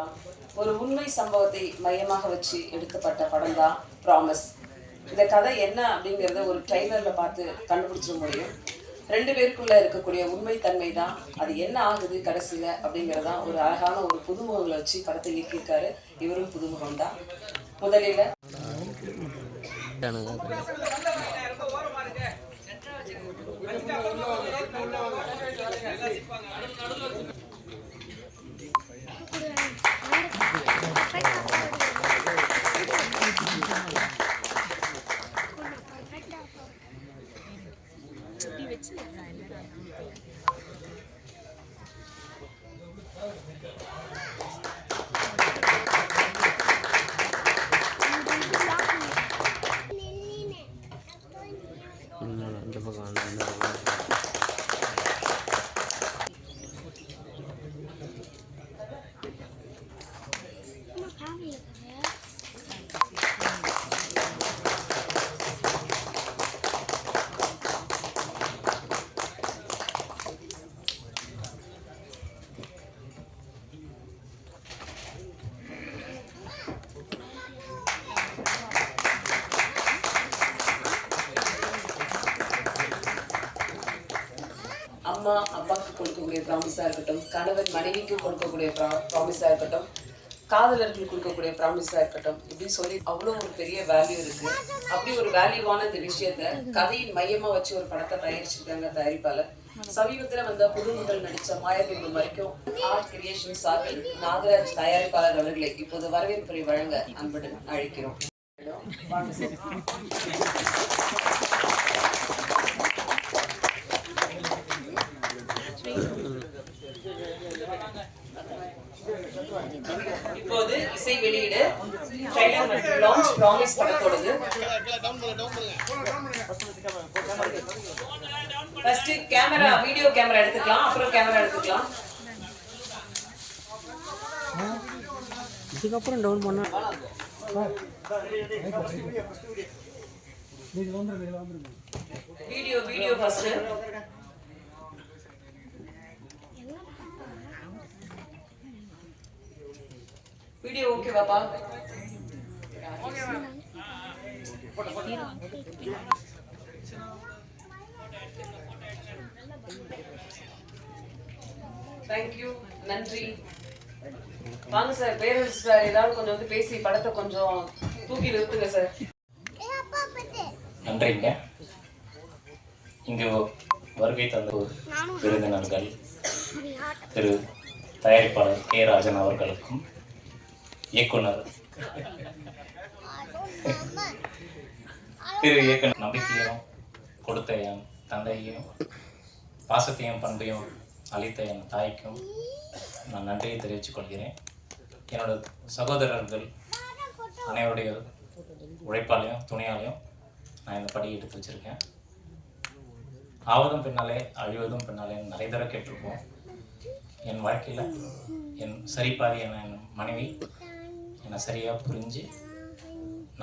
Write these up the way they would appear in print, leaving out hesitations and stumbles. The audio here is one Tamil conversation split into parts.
பார்க்கலாம். ஒரு உண்மை சம்பவத்தை மையமாக வச்சு எடுக்கப்பட்ட படம் தான் ப்ராமிஸ். இந்த கதை என்ன அப்படிங்கிறத ஒரு ட்ரெய்லர்ல பார்த்து கண்டுபிடிச்சிட முடியும். ரெண்டு பேருக்குள்ள இருக்கக்கூடிய உண்மை தன்மை தான் அது என்ன ஆகுது கடைசியில அப்படிங்கிறதான் ஒரு அழகான ஒரு புதுமுகங்களை வச்சு படத்தை இயக்கியிருக்காரு. இவரும் புதுமுகம் தான். முதலில் அம்மா அப்பாவுக்கு கொடுக்கக்கூடிய ப்ராமிஸாக இருக்கட்டும், கணவன் மனைவிக்கு கொடுக்கக்கூடிய ப்ராமிஸாக இருக்கட்டும், காதலர்களுக்கு கொடுக்கக்கூடிய ப்ராமிஸாக இருக்கட்டும், இப்படின்னு சொல்லி அவ்வளோ ஒரு பெரிய வேல்யூ இருக்கு. அப்படி ஒரு வேல்யூவான இந்த விஷயத்த கதையின் மையமா வச்சு ஒரு படத்தை தயாரிச்சிருக்காங்க தயாரிப்பாளர். சமீபத்தில் வந்த புதுமுதல் நடித்த மாயாபிம்பம் வரைக்கும் ஆர்ட் கிரியேஷன் சார்பில் நாகராஜ் தயாரிப்பாளர் அவர்களை இப்போது வரவேற்புரை வழங்க அன்புடன் அழைக்கிறோம். இப்போது இசை வெளியீடு ட்ரைலர் மற்றும் லான்ச் ப்ராமிஸ் படத்தோடது. ஃபர்ஸ்ட் கேமரா வீடியோ கேமரா எடுத்துக்கலாம், அப்புறம் கேமரா எடுத்துக்கலாம். இதுக்கப்புறம் டவுன் பண்ணா வீடியோ ஃபர்ஸ்ட். வீடியோ ஓகே பாப்பா? தேங்க்யூ, நன்றி. வாங்க சார், பேரண்ட்ஸ் சார் ஏதாவது கொஞ்சம் வந்து பேசி படத்தை கொஞ்சம் தூக்கி நிறுத்துங்க சார். நன்றிங்க. இங்கு வருகை தந்த விருந்தினர்கள் திரு தயாரிப்பாளர் கே ராஜன் அவர்களுக்கும், இயக்குனர் திரு இயக்குனர் நம்பிக்கையும் கொடுத்த என் தந்தையும் பாசத்தையும் பண்பையும் அளித்த என் தாய்க்கும் நான் நன்றியை தெரிவித்துக் கொள்கிறேன். என்னோட சகோதரர்கள் அனைவருடைய உழைப்பாலையும் துணையாலையும் நான் இந்த படி எடுத்து வச்சுருக்கேன். ஆவதும் பின்னாலே அழிவதும் பின்னாலே நிறைய தடவை கேட்டிருப்போம். என் வாழ்க்கையில் என் சரிபாதி என் மனைவி என்னை சரியாக புரிஞ்சு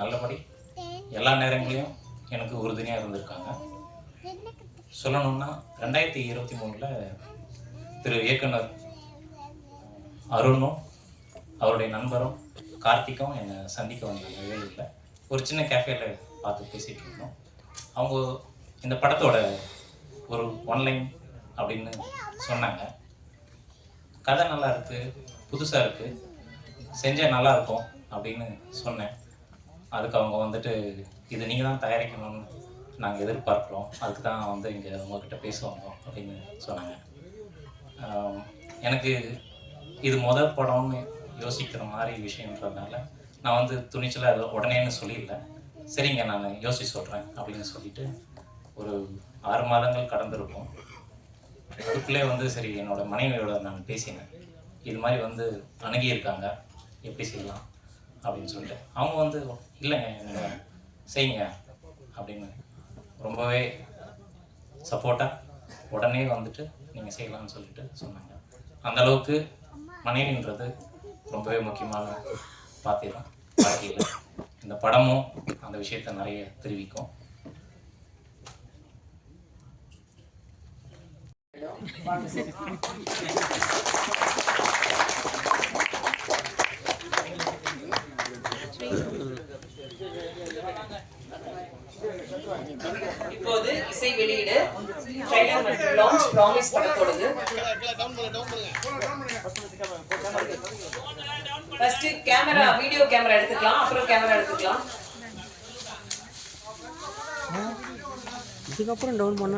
நல்லபடி எல்லா நேரங்களையும் எனக்கு உறுதுணையாக இருந்திருக்காங்க. சொல்லணுன்னா 2023 திரு இயக்குனர் அருணும் அவருடைய நண்பரும் கார்த்திக்கும் என்னை சந்திக்க வந்தாங்க. வேலூரில் ஒரு சின்ன கேஃபேல பார்த்து பேசிகிட்டு இருந்தோம். அவங்க இந்த படத்தோட ஒரு ஒன்லைன் அப்படின்னு சொன்னாங்க. கதை நல்லா இருக்குது, புதுசாக இருக்குது, செஞ்சால் நல்லாயிருக்கும் அப்படின்னு சொன்னேன். அதுக்கு அவங்க வந்துட்டு இது நீங்கள் தான் தயாரிக்கணும்னு நாங்கள் எதிர்பார்க்குறோம், அதுக்கு தான் வந்து இங்கே உங்கள்கிட்ட பேச வந்தோம் அப்படின்னு சொன்னாங்க. எனக்கு இது முதல் படம்னு யோசிக்கிற மாதிரி விஷயன்றதுனால நான் வந்து துணிச்சலாக அதை உடனேன்னு சொல்லிடல. சரிங்க நான் யோசிச்சு சொல்கிறேன் அப்படின்னு சொல்லிட்டு ஒரு 6 மாதங்கள் கடந்திருக்கும். அதுக்குள்ளே வந்து சரி என்னோடய மனைவியோட நான் பேசினேன். இது மாதிரி வந்து அணுகியிருக்காங்க, எப்படி செய்யலாம் அப்படின்னு சொல்லிட்டு அவங்க வந்து இல்லைங்க நீங்கள் செய்யுங்க அப்படின்னு ரொம்பவே சப்போர்ட்டாக உடனே வந்துட்டு நீங்கள் செய்யலாம்னு சொல்லிட்டு சொன்னாங்க. அந்தளவுக்கு மனைவின்றது ரொம்பவே முக்கியமான பாத்திரம் வாழ்க்கையில். இந்த படமும் அந்த விஷயத்தை நிறைய தெரிவிக்கும். வாங்க சார். ப்ராமிஸ் படத்தோடது. ஃபர்ஸ்ட் கேமரா, வீடியோ கேமரா எடுத்துக்கலாம், அப்புறம் கேமரா எடுத்துக்கலாம். இதுக்கப்புறம் டவுன் பண்ண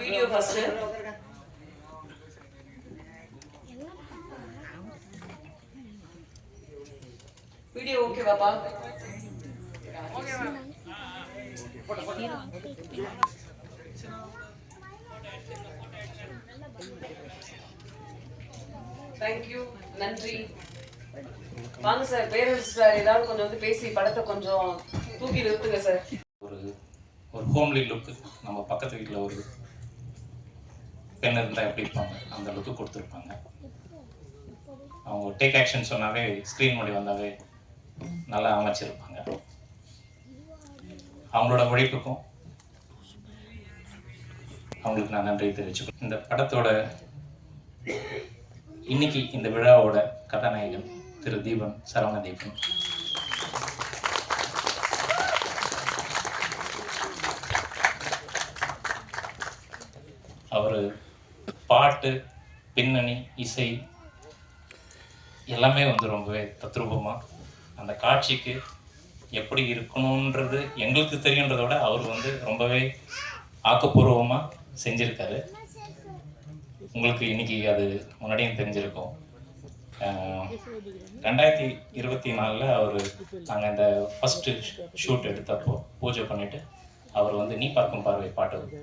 வீடியோ ஃபர்ஸ்ட். வீடியோ ஓகே பாப்பா? தேங்க்யூ, நன்றி. வாங்க சார், பேரண்ட்ஸ் சார் ஏதாவது கொஞ்சம் வந்து பேசி படத்தை கொஞ்சம் தூக்கி நிறுத்துங்க சார். ஒரு ஹோம்லி லுக்கு, நம்ம பக்கத்து வீட்டில் ஒரு பெண் இருந்தால் எப்படி இருப்பாங்க அந்த லுக்கு கொடுத்துருப்பாங்க. அவங்க டேக் ஆக்ஷன் சொன்னாவே ஸ்க்ரீன் முன்னாடி வந்தாவே நல்லா அமைச்சிருப்பாங்க. அவங்களோட உழைப்புக்கும் அவங்களுக்கு நான் நன்றி தெரிவிச்சுக்கிறேன். இந்த படத்தோட இன்னைக்கு இந்த விழாவோட கதாநாயகன் திரு தீபன், சரவணதீபன். அவர் பாட்டு, பின்னணி, இசை எல்லாமே வந்து ரொம்பவே தத்ரூபமாக அந்த காட்சிக்கு எப்படி இருக்கணுன்றது எங்களுக்கு தெரியுன்றத விட அவர் வந்து ரொம்பவே ஆக்கப்பூர்வமாக செஞ்சுருக்காரு. உங்களுக்கு இன்னைக்கு அது முன்னாடியும் தெரிஞ்சிருக்கும். 2024 அவர் நாங்கள் இந்த ஃபஸ்ட்டு ஷூட் எடுத்தப்போ பூஜை பண்ணிவிட்டு அவர் வந்து நீ பார்க்கும் பார்வை பாட்டு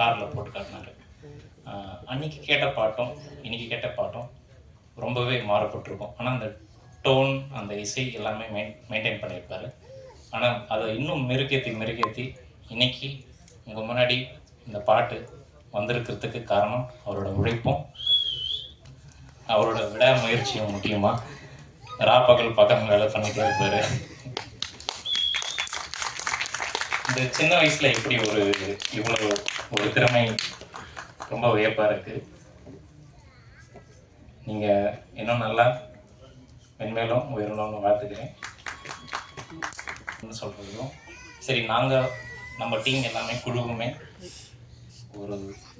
காரில் போட்டு காட்டினார். அன்னைக்கு கேட்ட பாட்டும் இன்னைக்கு கேட்ட பாட்டும் ரொம்பவே மாறுபட்டிருக்கும். ஆனால் அந்த டோன், அந்த இசை எல்லாமே மெயின்டைன் பண்ணியிருப்பார். ஆனால் அதை இன்னும் மெருகேற்றி இன்னைக்கு உங்கள் முன்னாடி இந்த பாட்டு வந்திருக்கிறதுக்கு காரணம் அவரோட உழைப்பும் அவரோட விடாமுயற்சியும். முக்கியமாக ராப்பகல் பக்கம் வேலை பண்ணிகிட்டே இருப்பார். இந்த சின்ன வயசில் எப்படி இவ்வளோ ஒரு திறமை ரொம்ப வியப்பாக இருக்குது. நீங்கள் இன்னும் நல்லா மென்மேலும் உயரணும்னு வாழ்த்துக்கிறேன். என்ன சொல்கிறதும் சரி, நாங்கள் நம்ம டீம் எல்லாமே குழுவுமே ஒரு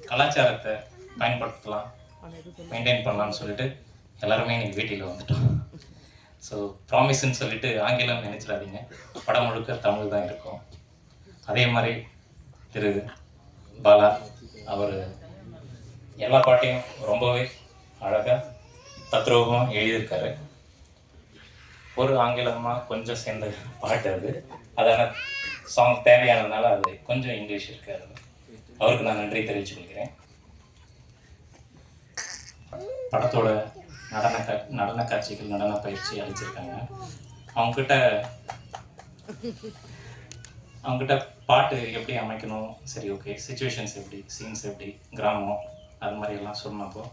கலாச்சாரத்தை பயன்படுத்தலாம், மெயின்டைன் பண்ணலாம்னு சொல்லிட்டு எல்லாருமே இன்னைக்கு வீட்டில் வந்துட்டோம். ஸோ ப்ராமிஸ்ன்னு சொல்லிட்டு ஆங்கிலம் நினைச்சிடாதீங்க, படம் முழுக்க தமிழ் தான் இருக்கும். அதே மாதிரி திரு பாலா அவர் எல்லா பாட்டையும் ரொம்பவே அழகாக தத்ரூபமாக எழுதியிருக்காரு. ஒரு ஆங்கிலமாக கொஞ்சம் சேர்ந்த பாட்டு அது, அதான சாங் தேவையானதுனால அது கொஞ்சம் இங்கிலீஷ் இருக்காது. அவருக்கு நான் நன்றி தெரிவிச்சு கொள்கிறேன். படத்தோட நடன காட்சிகள், நடன பயிற்சி அளிச்சிருக்காங்க. அவங்ககிட்ட பாட்டு எப்படி அமைக்கணும், சரி ஓகே, சுச்சுவேஷன்ஸ் எப்படி, சீன்ஸ் எப்படி, கிராமம் அது மாதிரி எல்லாம் சொன்னப்போ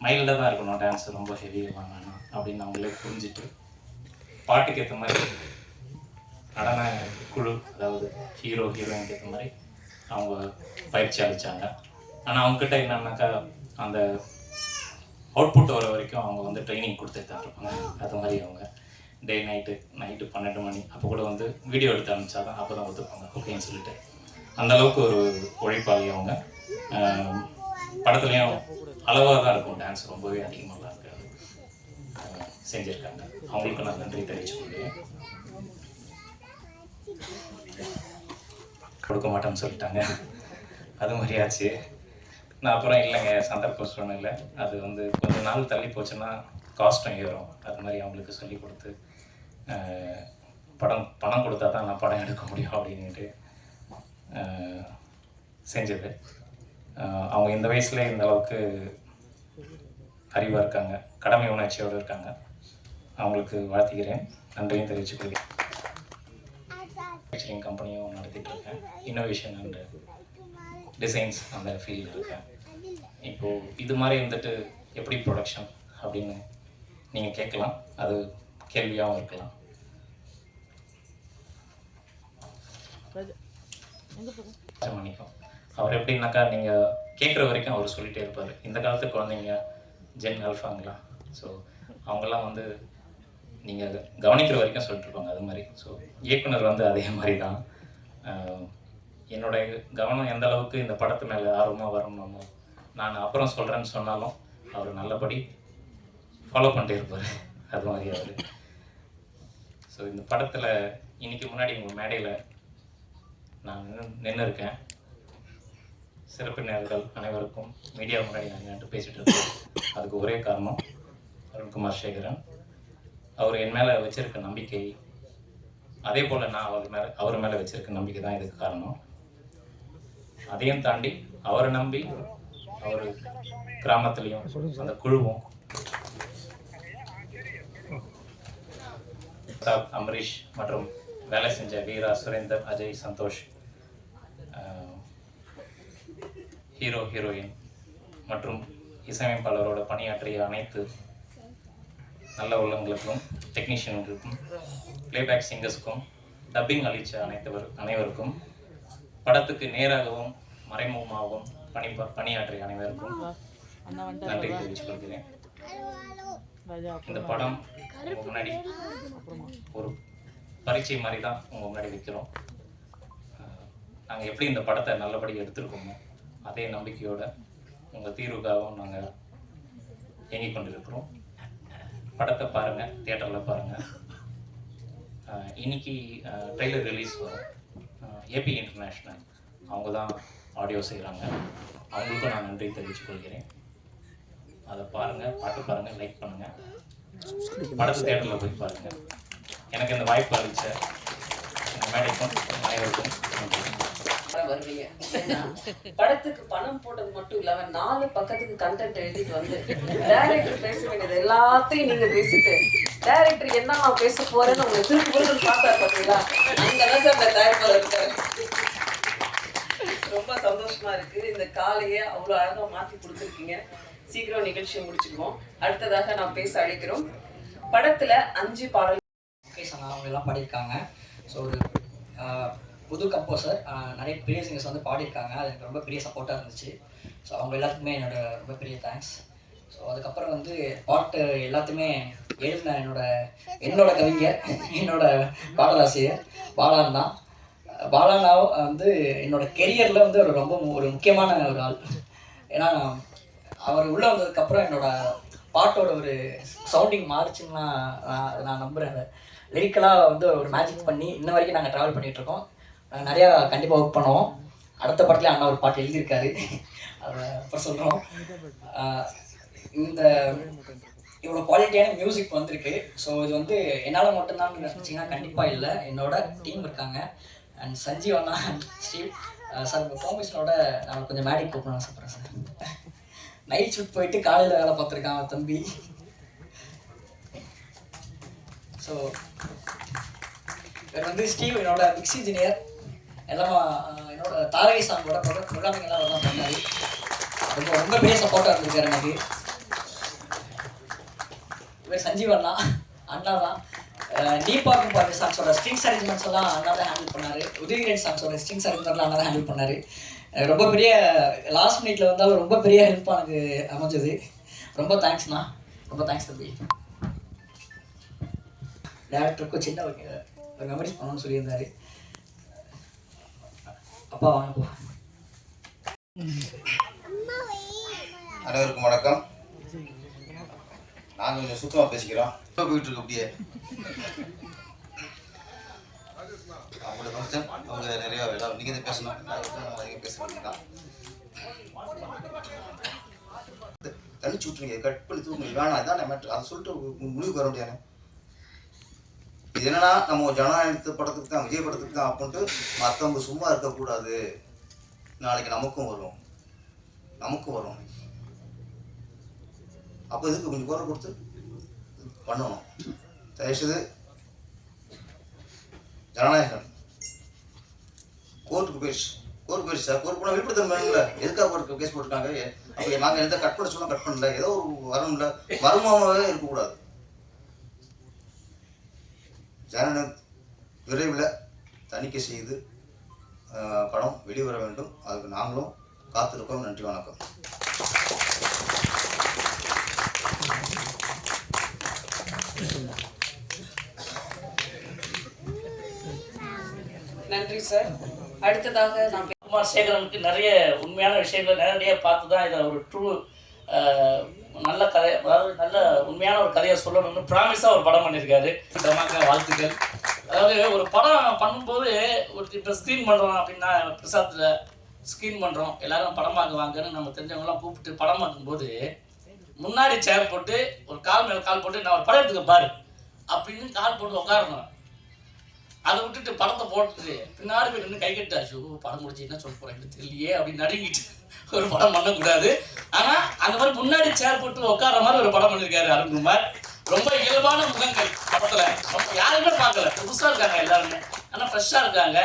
மைல்டாக தான் இருக்கணும், டான்ஸ் ரொம்ப ஹெவியாக வேணாம் அப்படின்னு அவங்களே புரிஞ்சுட்டு பாட்டுக்கு ஏற்ற மாதிரி நடன குழு, அதாவது ஹீரோயினுக்கு ஏற்ற மாதிரி அவங்க பயிற்சி அளித்தாங்க. ஆனால் அவங்கக்கிட்ட என்னன்னாக்கா அந்த அவுட்புட் வர வரைக்கும் அவங்க வந்து ட்ரைனிங் கொடுத்துட்டு தான் இருப்பாங்க. அது மாதிரி அவங்க டே நைட்டு 12 மணி அப்போ கூட வந்து வீடியோ எடுத்து அனுப்பிச்சா தான் அப்போ தான் ஒத்துப்பாங்க ஓகேன்னு சொல்லிட்டு. அந்தளவுக்கு ஒரு உழைப்பாளி அவங்க. படத்துலேயும் அளவாக தான் இருக்கும், டான்ஸ் ரொம்பவே அதிகமாக இருக்காது செஞ்சுருக்காங்க. அவங்களுக்கு நான் நன்றி தெரிவிச்சு கொள்கிறேன். கொடுக்க மாட்டேன்னு சொல்லிட்டாங்க, அது மாதிரி ஆச்சு. நான் அப்புறம் இல்லைங்க சந்தர்ப்பம் சூழ்நிலை, அது வந்து கொஞ்சம் நாள் தள்ளி போச்சுன்னா காஸ்ட்டும் ஏறும், அது மாதிரி அவங்களுக்கு சொல்லி கொடுத்து பணம் கொடுத்தா தான் நான் படம் எடுக்க முடியும் அப்படின்ட்டு செஞ்சது. அவங்க இந்த வயசுல இந்த அளவுக்கு அறிவாக இருக்காங்க, கடமை உணர்ச்சியோடு இருக்காங்க. அவங்களுக்கு வாழ்த்துக்கிறேன், நன்றியும் தெரிவிச்சுக்கிறேன். மேனுஃபேக்சரிங் கம்பெனியும் நடத்திட்டு இருக்கேன், இன்னோவேஷன் அண்ட் டிசைன்ஸ் அந்த ஃபீல்டு இருக்கேன். இப்போது இது மாதிரி வந்துட்டு எப்படி ப்ரொடக்ஷன் அப்படின்னு நீங்கள் கேட்கலாம், அது கேள்வியாகவும் இருக்கலாம். மன்னிக்கும், அவர் எப்படின்னாக்கா நீங்கள் கேட்குற வரைக்கும் அவர் சொல்லிகிட்டே இருப்பார். இந்த காலத்து குழந்தைங்க ஜென் ஆல்ஃபாங்களா, ஸோ அவங்கெல்லாம் வந்து நீங்கள் கவனிக்கிற வரைக்கும் சொல்லிட்டுருப்பாங்க அது மாதிரி. ஸோ இயக்குனர் வந்து அதே மாதிரி தான். என்னுடைய கவனம் எந்த அளவுக்கு இந்த படத்து மேலே ஆர்வமாக வரணுமோ, நான் அப்புறம் சொல்கிறேன்னு சொன்னாலும் அவர் நல்லபடி ஃபாலோ பண்ணிட்டே இருப்பார். அது மாதிரி அவர். ஸோ இந்த படத்தில் இன்னைக்கு முன்னாடி உங்கள் மேடையில் நான் நின்று இருக்கேன். சிறப்பினர்கள் அனைவருக்கும் மீடியா முன்னாடி நான் நின்று பேசிகிட்டு இருக்கேன். அதுக்கு ஒரே காரணம் அருண்குமார் சேகரன். அவர் என் மேலே வச்சிருக்க நம்பிக்கை, அதே போல் நான் அவர் மேலே வச்சிருக்க நம்பிக்கை தான் இதுக்கு காரணம். அதையும் தாண்டி அவரை நம்பி அவர் கிராமத்துலேயும் அந்த குழுவும் அம்பரீஷ் மற்றும் வேலை செஞ்ச வீரா, சுரேந்தர், அஜய், சந்தோஷ், ஹீரோ, ஹீரோயின் மற்றும் இசையமைப்பாளரோட பணியாற்றிய அனைத்து நல்ல உள்ளங்களுக்கும், டெக்னீஷியன்களுக்கும், பிளேபேக் சிங்கர்ஸுக்கும், டப்பிங் அளித்த அனைவருக்கும், படத்துக்கு நேராகவும் மறைமுகமாகவும் பணியாற்றிய அனைவருக்கும் நன்றி தெரிவித்துக் கொள்கிறேன். இந்த படம் உங்கள் முன்னாடி ஒரு பரீட்சை மாதிரி தான் உங்கள் முன்னாடி வைக்கிறோம். நாங்கள் எப்படி இந்த படத்தை நல்லபடி எடுத்துருக்கோமோ அதே நம்பிக்கையோட உங்கள் தீர்வுக்காகவும் நாங்கள் இயங்கிக் கொண்டிருக்கிறோம். படத்தை பாருங்கள், தியேட்டரில் பாருங்கள். இன்னைக்கு ட்ரெய்லர் ரிலீஸ் வரும். ஏபி இன்டர்நேஷ்னல் அவங்க தான் ஆடியோ செய்கிறாங்க. அவங்களுக்கும் நான் நன்றி தெரிவித்துக் கொள்கிறேன். அதை பாருங்கள், பாட்டு பாருங்கள், லைக் பண்ணுங்கள், படத்தை தியேட்டரில் போய் பாருங்கள். எனக்கு இந்த வாய்ப்பு அளித்த இந்த மேடைக்கும் அனைவருக்கும் வருவீங்க. படத்துக்கு பணம் போட்டது மட்டும் இல்லாம 4 பக்கத்துக்கு கண்டென்ட் எழுதிட்டு வந்து டைரக்டர் பேச வேண்டியது எல்லாத்தையும் நீங்க பேசிட்டு டைரக்டர் என்ன நான் பேச போறேன்னு உங்களை திருப்பி கொடுத்து பார்த்தா பாத்தீங்களா? அங்கதான் சார் இந்த தயாரிப்பாளர் இருக்காரு. ரொம்ப சந்தோஷமா இருக்கு. இந்த காலையை அவ்வளவு அழகா மாத்தி கொடுத்துருக்கீங்க. சீக்கிரம் நிகழ்ச்சியை முடிச்சுக்குவோம். அடுத்ததாக நான் பேச அழைக்கிறோம். படத்துல 5 பாடல் அவங்க எல்லாம் பாடியிருக்காங்க. ஸோ ஒரு புது கம்போசர், நிறைய பெரிய சிங்கர்ஸ் வந்து பாடியிருக்காங்க. அது எனக்கு ரொம்ப பெரிய சப்போர்ட்டாக இருந்துச்சு. ஸோ அவங்க எல்லாத்துக்குமே ரொம்ப பெரிய தேங்க்ஸ். ஸோ அதுக்கப்புறம் வந்து பாட்டு எல்லாத்தையுமே எழுதின என்னோட கவிஞர், என்னோட பாடலாசிரியர் பாலான் தான். பாலானாவ் வந்து என்னோட கெரியரில் வந்து ஒரு முக்கியமான ஒரு ஆள். ஏன்னா அவர் உள்ளே வந்ததுக்கப்புறம் என்னோட பாட்டோட ஒரு சவுண்டிங் மாறிச்சுன்னா நான் நம்புகிறேன். அதை லிரிக்கலாக வந்து ஒரு மேஜிக் பண்ணி இன்ன வரைக்கும் நாங்கள் ட்ராவல் பண்ணிகிட்ருக்கோம். நாங்கள் நிறையா கண்டிப்பாக ஒர்க் பண்ணுவோம். அடுத்த படத்துலேயே அண்ணா ஒரு பாட்டு எழுதியிருக்காரு, அதை அப்புறம் சொல்கிறோம். இந்த இவ்வளோ குவாலிட்டியான மியூசிக் வந்திருக்கு. ஸோ இது வந்து என்னால் மட்டும்தான் நினச்சிங்கன்னா கண்டிப்பாக இல்லை. என்னோட டீம் இருக்காங்க. அண்ட் சஞ்சீவ் அண்ணா, ஸ்டீவ் சார், உங்கள் ப்ராமிஷனோட நான் கொஞ்சம் மேடிக் கூப்பிடணும் ஆசைப்பட்றேன் சார். நைட் ஷூட் போயிட்டு காலையில் வேலை பார்த்துருக்கான் தம்பி. ஸோ இவர் வந்து ஸ்டீவ் என்னோட மிக்ஸ் இன்ஜினியர். எல்லாம் என்னோட தாரகை சாங்கோட ப்ரோக்ராமிங் எல்லாம் அவர் தான் பண்ணார். ரொம்ப பெரிய சப்போர்ட்டாக இருந்திருக்காரு எனக்கு. இவர் சஞ்சீவ் அண்ணா தான். டீபாக்கும் பாட்டு சாங்ஸோட ஸ்ட்ரிங்ஸ் அரேஞ்ச்மெண்ட்ஸ் எல்லாம் அண்ணா தான் ஹேண்டில் பண்ணார். உதயகிரன் சாங்ஸோட ஸ்ட்ரிங்ஸ் அரேஞ்ச்மெண்ட்லாம் அண்ணா தான் ஹேண்டில் பண்ணார். ரொம்ப பெரிய லாஸ்ட் மினிட்ல வந்தாலும் ரொம்ப பெரிய ஹெல்ப்பாக எனக்கு அமைஞ்சது. ரொம்ப தேங்க்ஸ்ண்ணா, ரொம்ப தேங்க்ஸ் தம்பி. டேரக்டருக்கும் சின்ன ஒரு மெமரிஸ் பண்ணணும்னு சொல்லியிருந்தாரு. அப்பா வாங்க போ. அனைவருக்கும் வணக்கம். நாங்கள் கொஞ்சம் சுத்தமாக பேசிக்கிறோம். போயிட்டு இருக்கு அப்படியே. அவங்களோட ஃபங்க்ஷன் அவங்க நிறையா வேலை நீங்கள் தான் பேசணும். அதிகம் பேச வேண்டியதான். தனிச்சு விட்டுருங்க, கட் பண்ணி தூங்க வேணாம். இதான் மேட்ரு. அதை சொல்லிட்டு முடிவுக்கு வர முடியாது. இது என்னன்னா, நம்ம ஜனநாயகத்து படத்துக்கு தான், விஜய் படத்துக்கு தான் அப்படின்ட்டு மற்றவங்க சும்மா இருக்கக்கூடாது. நாளைக்கு நமக்கும் வரும். அப்போ இதுக்கு கொஞ்சம் குரல் கொடுத்து பண்ணணும். தயவுசெய்து ஜனநாயகம் கோர்ட்டுக்கு போயிடுச்சு சார். கோர்ட் போனால் விழுப்புரத்தன் வேணும்ல, எதுக்காக கோர்ட்டுக்கு கேஸ் போட்டிருக்காங்க? அப்போ நாங்கள் எந்த கட் பண்ண சொன்னால் கட் பண்ணல, ஏதோ ஒரு வரணும்ல, மர்மமாகவே இருக்கக்கூடாது. ஜனநாயகம் விரைவில் தணிக்கை செய்து படம் வெளிவர வேண்டும். அதுக்கு நாங்களும் காத்திருக்கோம். நன்றி, வணக்கம். Thank you sir. அடுத்ததாக நான் குமார் சேகரனுக்கு நிறைய உண்மையான விஷயங்கள் நேரடியாக பார்த்து தான் இதை ஒரு ட்ரூ நல்ல கதை, அதாவது நல்ல உண்மையான ஒரு கதையை சொல்லணும்னு ப்ராமிஸாக ஒரு படம் பண்ணியிருக்காரு. வாழ்த்துக்கள். அதாவது ஒரு படம் பண்ணும்போது ஒரு இப்போ ஸ்க்ரீன் பண்ணுறோம் அப்படின்னா பிரசாத்தில் ஸ்க்ரீன் பண்ணுறோம், எல்லோரும் படம் பார்க்க வாங்கன்னு நம்ம தெரிஞ்சவங்களாம் கூப்பிட்டு படம் பார்க்கும்போது முன்னாடி சேர் போட்டு ஒரு கால் மேலே கால் போட்டு நான் ஒரு படம் எடுத்துக்க பாரு அப்படின்னு கால் போட்டு உட்காரணும். அதை விட்டுட்டு படத்தை போட்டுட்டு பின்னாடி போய் நின்று கை கட்டாச்சு, படம் முடிச்சு என்ன சொல்ல போகிறேன் தெரியலையே அப்படின்னு நடுங்கிட்டு ஒரு படம் பண்ணக்கூடாது. ஆனால் அந்த மாதிரி முன்னாடி சேர் போட்டு உட்கார மாதிரி ஒரு படம் பண்ணியிருக்காரு அருண்குமார். ரொம்ப இயல்பான முகங்கள் படத்தில் யாருமே பார்க்கல, புதுசாக இருக்காங்க எல்லாருமே, ஆனால் ஃப்ரெஷ்ஷாக இருக்காங்க.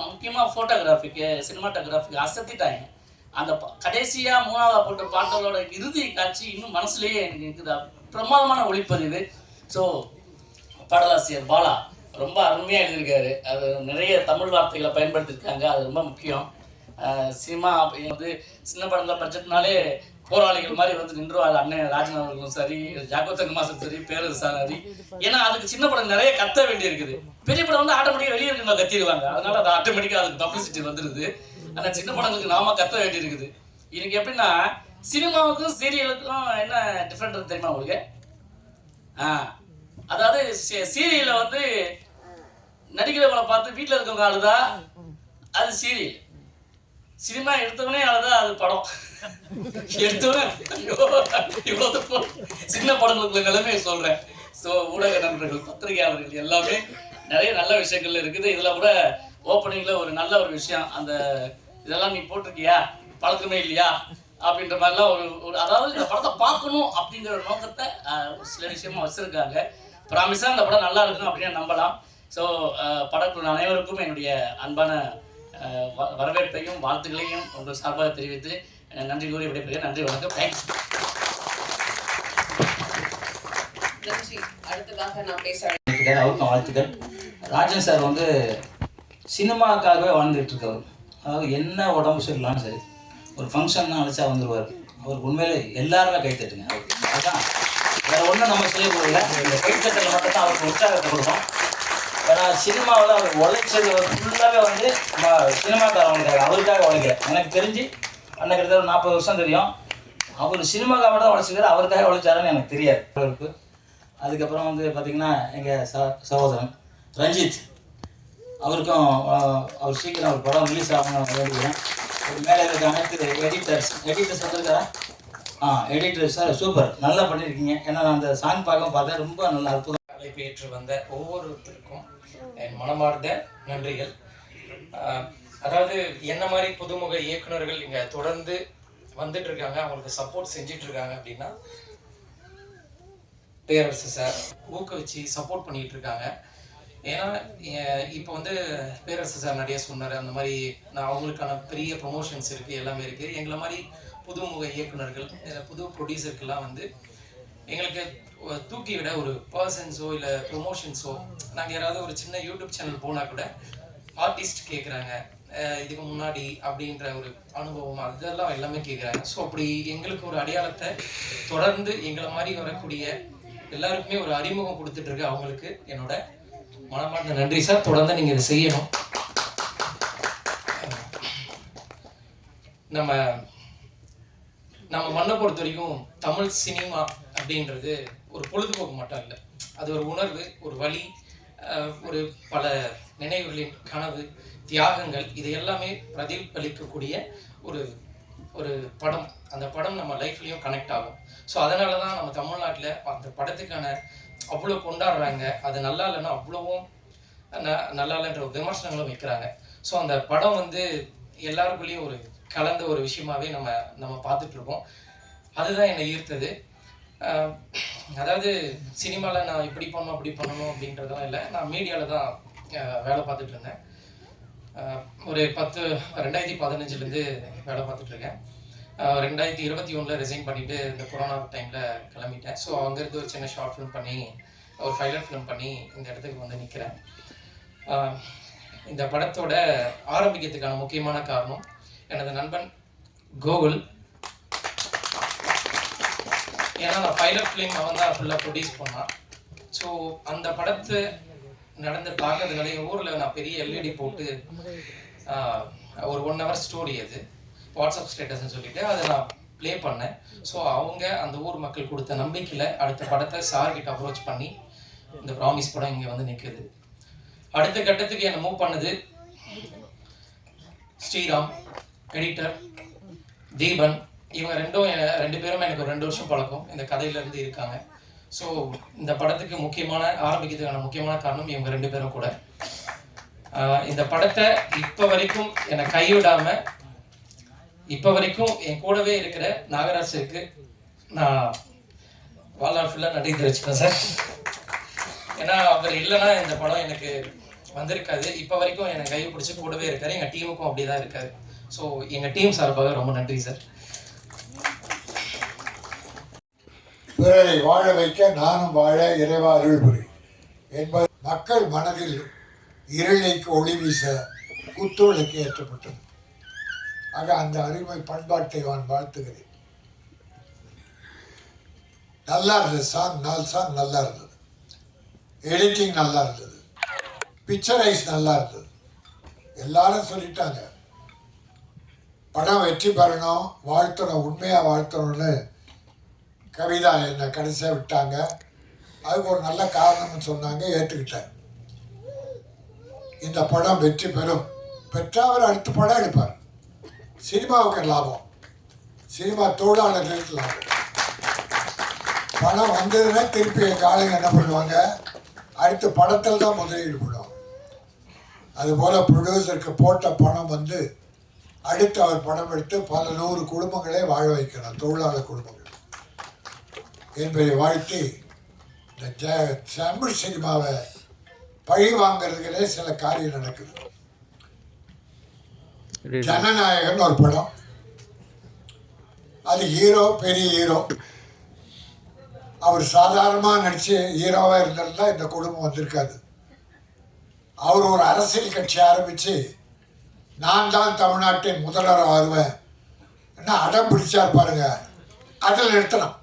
முக்கியமாக ஃபோட்டோகிராஃபிக்கு சினிமாட்டோகிராஃபிக்கு அசத்திட்டாங்க. அந்த கடைசியாக மூணாவதாக போட்ட பாட்டலோட இறுதி காட்சி இன்னும் மனசுலேயே எனக்கு இருக்குது. பிரமாதமான ஒளிப்பதிவு. ஸோ பாடலாசிரியர் பாலா ரொம்ப அருமையாக எழுதியிருக்காரு. அது நிறைய தமிழ் வார்த்தைகளை பயன்படுத்தியிருக்காங்க, அது ரொம்ப முக்கியம். சினிமா வந்து சின்ன படங்கள் பட்ஜெட்னாலே போராளிகள் மாதிரி வந்து நின்றுவாங்க. அண்ணன் ராஜன் அவர்களும் சரி, ஜாக்கோ தங்கமாசன் சரி, பேரரசு சரி. ஏன்னா அதுக்கு சின்ன படம் நிறைய கத்த வேண்டி இருக்குது. பெரிய படம் வந்து ஆட்டோமேட்டிக்காக வெளியே இருக்கவங்க கத்திடுவாங்க, அதனால அது ஆட்டோமேட்டிக்காக அதுக்கு பப்ளிசிட்டி வந்துடுது. ஆனால் சின்ன படங்களுக்கு நாம கத்த வேண்டி இருக்குது. எனக்கு எப்படின்னா சினிமாவுக்கும் சீரியலுக்கும் என்ன டிஃப்ரெண்ட் தெரியுமா உங்களுக்கு? அதாவது சீரியலில் வந்து நடிக்கிறவங்களை பார்த்து வீட்டில் இருக்கவங்க அழுதா அது சீரியல், சினிமா எடுத்தவனே அழுதா அது படம். எடுத்தவனே இவ்வளோ சின்ன படங்களுக்குள்ள நிலைமையை சொல்கிறேன். ஸோ ஊடக நண்பர்கள், பத்திரிகையாளர்கள் எல்லாமே நிறைய நல்ல விஷயங்கள் இருக்குது. இதில் கூட ஓப்பனிங்கில் ஒரு நல்ல ஒரு விஷயம், அந்த இதெல்லாம் நீ போட்டிருக்கியா பழக்கமே இல்லையா அப்படின்ற மாதிரிலாம் ஒரு அதாவது இந்த படத்தை பார்க்கணும் அப்படிங்கிற ஒரு நோக்கத்தை சில விஷயமா வச்சுருக்காங்க. ப்ராமிஸாக இந்த படம் நல்லா இருக்கணும் அப்படின்னு நம்பலாம். ஸோ படக்குழு அனைவருக்கும் என்னுடைய அன்பான வரவேற்பையும் வாழ்த்துக்களையும் உங்கள் சார்பாக தெரிவித்து நன்றி கூறி விடைபெறுகிறேன். நன்றி, வணக்கம், தேங்க்ஸ். நன்றி. அடுத்ததாக நான் பேச அவருக்கும் வாழ்த்துக்கள். ராஜன் சார் வந்து சினிமாக்காகவே வாழ்ந்துட்டு இருக்கவர். அதாவது என்ன உடம்பு சரியில்லாலும் சரி, ஒரு ஃபங்க்ஷன் அழைச்சா வந்துடுவார். அவருக்கு உண்மையிலே எல்லாருமே கைத்தட்டுங்க. அவருக்கு அதுதான் வேற ஒன்றும் நம்ம செய்யக்கூடாது. இந்த கைத்தட்டல் மட்டும் தான் அவருக்கு உற்சாகத்தை கொடுக்கும். ஏன்னா சினிமாவில் அவர் உழைச்சது ஃபுல்லாகவே வந்து சினிமாக்காரவங்களுக்காக, அவருக்காக உழைக்கல. எனக்கு தெரிஞ்சு அன்னைக்கு கிட்டத்தட்ட ஒரு 40 வருஷம் தெரியும். அவர் சினிமாக்காக தான் உழைச்சிக்கிறார், அவருக்காக உழைச்சாருன்னு எனக்கு தெரியாது அவருக்கு. அதுக்கப்புறம் வந்து பார்த்திங்கன்னா எங்கள் சகோதரன் ரஞ்சித், அவருக்கும் அவர் சீக்கிரம் ஒரு படம் ரிலீஸ் ஆகணும்னு வேண்டிக்கிறேன். மேலே இருக்க அனைத்து எடிட்டர்ஸ் வந்துருக்காரா? எடிட்டர் சார் சூப்பர், நல்லா பண்ணியிருக்கீங்க. ஏன்னா நான் அந்த சாங் பார்த்தேன், ரொம்ப நல்லா அற்புதம். அழைப்பேற்று வந்த ஒவ்வொருத்தருக்கும் என் மனமார்ந்த நன்றிகள். அதாவது என்ன மாதிரி புதுமுக இயக்குநர்கள் இங்கே தொடர்ந்து வந்துட்டு இருக்காங்க, அவங்களுக்கு சப்போர்ட் செஞ்சிட்டு இருக்காங்க அப்படின்னா பேரரசு சார் ஊக்குவிச்சு சப்போர்ட் பண்ணிட்டு இருக்காங்க. ஏன்னா இப்போ வந்து பேரரசு சார் நிறைய சொன்னார், அந்த மாதிரி நான் அவங்களுக்கான பெரிய ப்ரொமோஷன்ஸ் இருக்குது, எல்லாமே இருக்குது. எங்களை மாதிரி புதுமுக இயக்குநர்கள், புது ப்ரொடியூசருக்கெல்லாம் வந்து எங்களுக்கு தூக்கி விட ஒரு பர்சன்ஸோ இல்லை ப்ரொமோஷன்ஸோ, நாங்கள் யாராவது ஒரு சின்ன யூடியூப் சேனல் போனால் கூட ஆர்டிஸ்ட் கேட்குறாங்க, இதுக்கு முன்னாடி அப்படின்ற ஒரு அனுபவம் அதெல்லாம் எல்லாமே கேட்குறாங்க. ஸோ அப்படி எங்களுக்கு ஒரு அடையாளத்தை தொடர்ந்து எங்களை மாதிரி வரக்கூடிய எல்லாருக்குமே ஒரு அறிமுகம் கொடுத்துட்டு இருக்கு. அவங்களுக்கு என்னோட மனமார்ந்த நன்றி சார். தொடர்ந்து நீங்கள் இதை செய்யணும். நம்ம மண்ணை பொறுத்த வரைக்கும் தமிழ் சினிமா அப்படின்றது ஒரு பொழுதுபோக்கு மட்டும் இல்லை, அது ஒரு உணர்வு, ஒரு வலி, ஒரு பல நினைவுகளின் கனவு, தியாகங்கள், இது எல்லாமே பிரதிபலிக்கக்கூடிய ஒரு ஒரு படம். அந்த படம் நம்ம லைஃப்லேயும் கனெக்ட் ஆகும். ஸோ அதனால தான் நம்ம தமிழ்நாட்டில் அந்த படத்துக்கான அவ்வளோ கொண்டாடுறாங்க. அது நல்லா இல்லைன்னா அவ்வளோவும் நல்லா இல்லைன்ற விமர்சனங்களும் வைக்கிறாங்க. ஸோ அந்த படம் வந்து எல்லாருக்குள்ளேயும் ஒரு கலந்த ஒரு விஷயமாவே நம்ம பார்த்துட்ருக்கோம். அதுதான் என்னை ஈர்த்தது. அதாவது சினிமாவில் நான் இப்படி பண்ணணும் அப்படி பண்ணணும் அப்படின்றதெல்லாம் இல்லை, நான் மீடியாவில் தான் வேலை பார்த்துட்டு இருந்தேன். ஒரு 2015 வேலை பார்த்துட்ருக்கேன். 2021 ரிசைன் பண்ணிவிட்டு இந்த கொரோனா டைமில் கிளம்பிட்டேன். ஸோ அங்கேருந்து ஒரு சின்ன ஷார்ட் ஃபிலிம் பண்ணி, ஒரு ஃபைலர் ஃபிலிம் பண்ணி இந்த இடத்துக்கு வந்து நிற்கிறேன். இந்த படத்தோட ஆரம்பிக்கிறதுக்கான முக்கியமான காரணம் எனது நண்பன் கோகுல். ஏன்னா நான் ஃபைலர் ஃபிலிம் அவன் தான் ஃபுல்லாக ப்ரொடியூஸ் பண்ணான். ஸோ அந்த படத்தை நடந்து பார்க்கறதுனால எங்கள் ஊரில் நான் பெரிய எல்இடி போட்டு ஒரு 1 hour ஸ்டோரி அது வாட்ஸ்அப் ஸ்டேட்டஸ்ன்னு சொல்லிட்டு அதை நான் ப்ளே பண்ணேன். ஸோ அவங்க அந்த ஊர் மக்கள் கொடுத்த நம்பிக்கையில் அடுத்த படத்தை சார்கிட்ட அப்ரோச் பண்ணி இந்த ப்ராமிஸ் படம் இங்கே வந்து நிற்குது. அடுத்த கட்டத்துக்கு என்னை மூவ் பண்ணது ஸ்ரீராம், எடிட்டர் தீபன். இவங்க ரெண்டு பேரும் எனக்கு ஒரு 2 வருஷம் பழக்கம் இந்த கதையிலேருந்து இருக்காங்க. ஸோ இந்த படத்துக்கு ஆரம்பிக்கிறதுக்கான முக்கியமான காரணம் இவங்க 2 பேரும் கூட. இந்த படத்தை இப்போ வரைக்கும் என்னை கைவிடாமல் இப்போ வரைக்கும் என் கூடவே இருக்கிற நாகராஜருக்கு நான் வாழ்நாள் ஃபுல்லாக நன்றி தெரிவிச்சுக்கிறேன் சார். ஏன்னா அவர் இல்லைன்னா இந்த படம் எனக்கு வந்திருக்காது. இப்போ வரைக்கும் என்னை கை பிடிச்சி கூடவே இருக்காரு. எங்கள் டீமுக்கும் அப்படி தான் இருக்காரு. ஸோ எங்கள் டீம் சார்பாக ரொம்ப நன்றி சார். பிறரை வாழ வைக்க நானும் வாழ இறைவா அருள் புரி என்பது மக்கள் மனதில் இருளைக்கு ஒளி வீச குத்துவிளக்கு ஏற்றப்பட்டது. ஆக அந்த அருமை பண்பாட்டை நான் வாழ்த்துகிறேன். நல்லா இருந்தது சாங், 4 சாங் நல்லா இருந்தது, எடிட்டிங் நல்லா இருந்தது, பிக்சரைஸ் நல்லா இருந்தது. எல்லாரும் சொல்லிட்டாங்க படம் வெற்றி பெறணும், வாழ்த்தணும், உண்மையாக வாழ்த்தணும்னு கவிதா என்னை கடைசியாக விட்டாங்க. அதுக்கு ஒரு நல்ல காரணம்னு சொன்னாங்க, ஏற்றுக்கிட்டேன். இந்த படம் வெற்றி பெற்றால் அவர் அடுத்த படம் எடுப்பார். சினிமாவுக்கு லாபம், சினிமா தொழிலாளர்களுக்கு லாபம். பணம் வந்ததுன்னா திருப்பி எங்கள் ஆளுங்க என்ன பண்ணுவாங்க, அடுத்த படத்தில் தான் முதலீடு பண்ணுவாங்க. அதுபோல் ப்ரொடியூசருக்கு போட்ட பணம் வந்து அடுத்து அவர் படம் எடுத்து பல 100 குடும்பங்களே வாழ வைக்கணும், தொழிலாளர் குடும்பங்கள் என்பதை வாழ்த்தி இந்த தமிழ் சினிமாவை பழி வாங்கிறதுகளே சில காரியம் நடக்குது. ஜனநாயகன் ஒரு படம், அது ஹீரோ பெரிய ஹீரோ, அவர் சாதாரணமாக நடிச்சு ஹீரோவாக இருந்திருந்தா இந்த குடும்பம் வந்திருக்காது. அவர் ஒரு அரசியல் கட்சி ஆரம்பித்து நான் தான் தமிழ்நாட்டின் முதல்வர் ஆகுவேன் என்ன அடம் பிடிச்சார் பாருங்க, அதில் நிறுத்தணும்.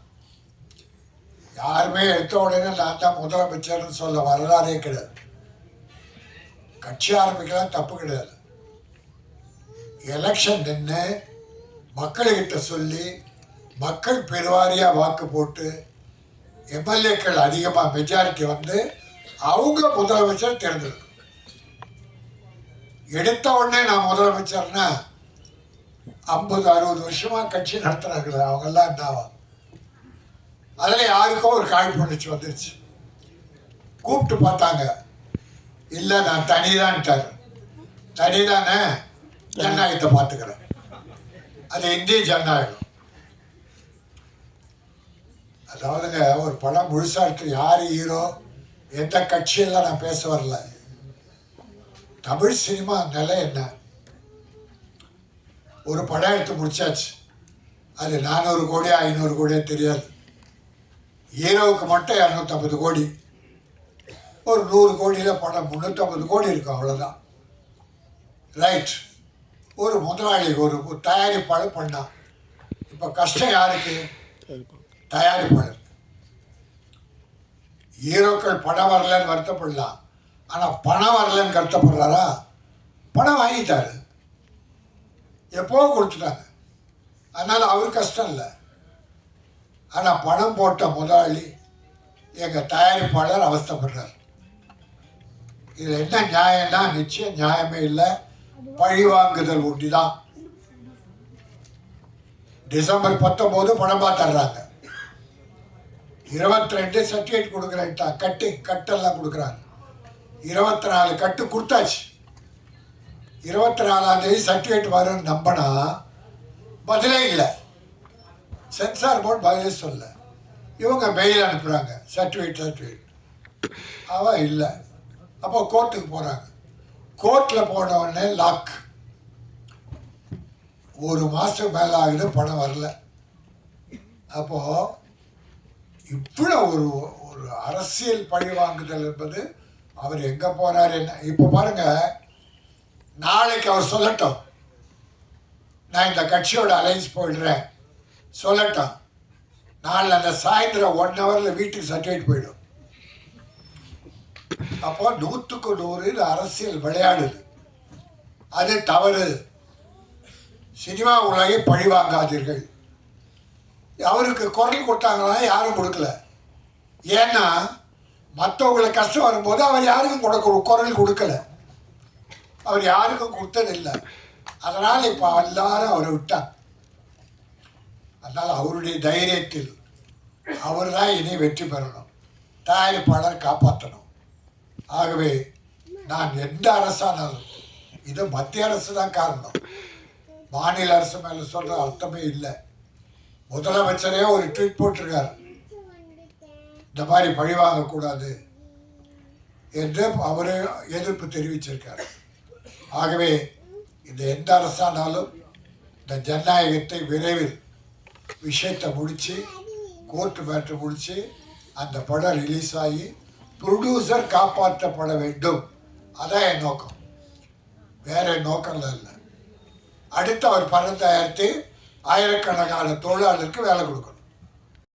யாருமே எடுத்த உடனே நான் தான் முதலமைச்சர்னு சொல்ல வரலாறே கிடையாது. கட்சி ஆரம்பிக்கலாம் தப்பு கிடையாது. எலெக்ஷன் நின்று மக்கள்கிட்ட சொல்லி மக்கள் பெருவாரியாக வாக்கு போட்டு எம்எல்ஏக்கள் அதிகமாக மெஜாரிட்டி வந்து அவங்க முதலமைச்சர் தேர்ந்தெடுக்கணும். எடுத்த உடனே நான் முதலமைச்சர்னா 50-60 வருஷமாக கட்சி நடத்துகிறாங்களே அவங்கெல்லாம் என்னவா? அதில் யாருக்கோ ஒரு காழ்ப்புணர்ச்சி வந்துருச்சு. கூப்பிட்டு பார்த்தாங்க, இல்லை நான் தனிதான்ட்டார். தனிதானே, ஜனநாயகத்தை பார்த்துக்கிறேன். அது இந்திய ஜனநாயகம். அதாவதுங்க ஒரு படம் முழுசாக இருக்கு, யார் ஹீரோ எந்த கட்சியெல்லாம் நான் பேச வரல. தமிழ் சினிமா நிலை என்ன? ஒரு படம் எடுத்து முடிச்சாச்சு, அது 400 கோடியா 500 கோடியா தெரியாது. ஹீரோவுக்கு மட்டும் 250 கோடி, ஒரு 100 கோடியில் படம் 350 கோடி இருக்கும், அவ்வளோதான். ரைட். ஒரு முதலாளி ஒரு தயாரிப்பாளர் பண்ணான். இப்போ கஷ்டம் யாருக்கு? தயாரிப்பாளர். ஹீரோக்கள் படம் வரலன்னு வருத்தப்படலாம், ஆனால் பணம் வரலன்னு கருத்தப்படுறாரா? பணம் வாங்கிட்டாரு, எப்போ கொடுத்துட்டாங்க, அதனால் அவர் கஷ்டம் இல்லை. ஆனால் பணம் போட்ட முதலாளி எங்கள் தயாரிப்பாளர் அவஸ்தைப்படுறார். இதில் என்ன நியாயம்னா நிச்சயம் நியாயமே இல்லை, பழி வாங்குதல் ஒண்டி தான். டிசம்பர் 19 படம் பார்த்துடுறாங்க, 22 சர்டிஃபிகேட் கொடுக்குறேன்ட்டா, கட்டெல்லாம் கொடுக்குறாங்க. 24 கட்டு கொடுத்தாச்சு. 24ஆம் தேதி சர்டிஃபிகேட் வரும்னு நம்பினா பதிலே இல்லை. சென்சார் போர்டு பதிலே சொல்ல, இவங்க மெயில் அனுப்புகிறாங்க, சர்டிஃபிகேட் அவன் இல்லை. அப்போ கோர்ட்டுக்கு போகிறாங்க. கோர்ட்டில் போன உடனே லாக். 1 மாதம் மேலே ஆகுது, பணம் வரல. அப்போது இவ்வளோ ஒரு அரசியல் பழி வாங்குதல் என்பது அவர் எங்கே போகிறார் என்ன? இப்போ பாருங்கள், நாளைக்கு அவர் சொல்லட்டும், நான் இந்த கட்சியோட அலைன்ஸ் போயிடுறேன் சொல்லட்டும். நாளில் அந்த சாயந்தரம் 1 ஹவரில் வீட்டுக்கு சர்டிஃபிகேட் போயிடும். அப்போ 100க்கு 100 இது அரசியல் விளையாடுது. அது தவறு. சினிமா உலகை பழிவாங்காதீர்கள். அவருக்கு குரல் கொடுத்தாங்களா? யாரும் கொடுக்கல. ஏன்னா மற்றவங்களுக்கு கஷ்டம் வரும்போது அவர் யாருக்கும் குரல் கொடுக்கல. அவர் யாருக்கும் கொடுத்ததில்லை. அதனால் இப்போ எல்லாரும் அவரை விட்டார். அதனால் அவருடைய தைரியத்தில் அவர் தான் இனி வெற்றி பெறணும், தயாரிப்பாளர் காப்பாற்றணும். ஆகவே நான் எந்த அரசானாலும் இது மத்திய அரசு தான் காரணம். மாநில அரசு மேலே சொல்கிற அர்த்தமே இல்லை. முதலமைச்சரே ஒரு ட்வீட் போட்டிருக்கார், இந்த மாதிரி பழி வாங்கக்கூடாது என்று அவரே எதிர்ப்பு தெரிவிச்சிருக்கார். ஆகவே இந்த எந்த அரசானாலும் இந்த ஜனநாயகத்தை விரைவில் விஷயத்தை முடித்து கோர்ட்டு மேட்ரு முடித்து அந்த படம் ரிலீஸ் ஆகி ப்ரொடியூசர் காப்பாற்றப்பட வேண்டும். அதான் என் நோக்கம், வேற நோக்கம்லாம் இல்லை. அடுத்து அவர் படம் தயாரித்து ஆயிரக்கணக்கான தொழிலாளருக்கு வேலை கொடுக்கணும்.